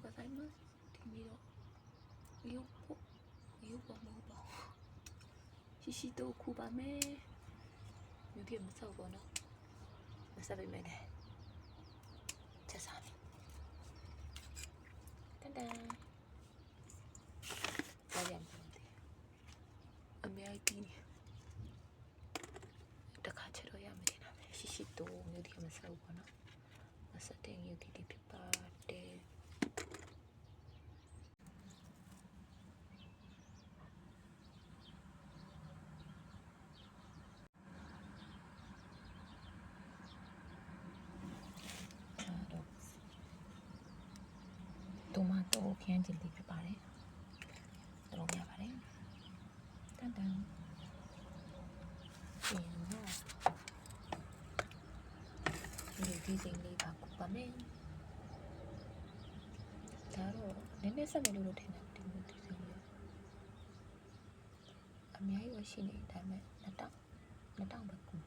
ございますဒီနေ့တော့ရုပ်ပေါ်မဟုတ်ပါဘူးရှိတော့ခုပါမယ်မြို့ပြမဆောက်ပါတော့မဆောက်ပါမယ်ချက်စားမယ်တန်တန်ဘာရမ်းအမေအိုက်တီတခါချတော့ရမယ်တင်တာပဲရှိတော့မြို့ပြမဆောက်ပါတော့မစတဲ့ရုပ်ဒီဖြစ်ပါတယ်တိုမာတိုခင်းချင်လေးဖြစ်ပါတယ်တော်ရပါတယ်တန်တန်ပြင်တော့ဒီစိမ့်လေးပါကူပါမယ်ဒါတော့နည်းနည်းဆက်မယ်လို့ထင်တယ်ဒီစိမ့်လေးအများကြီးရှိနေဒါပေမဲ့2000ပဲကူ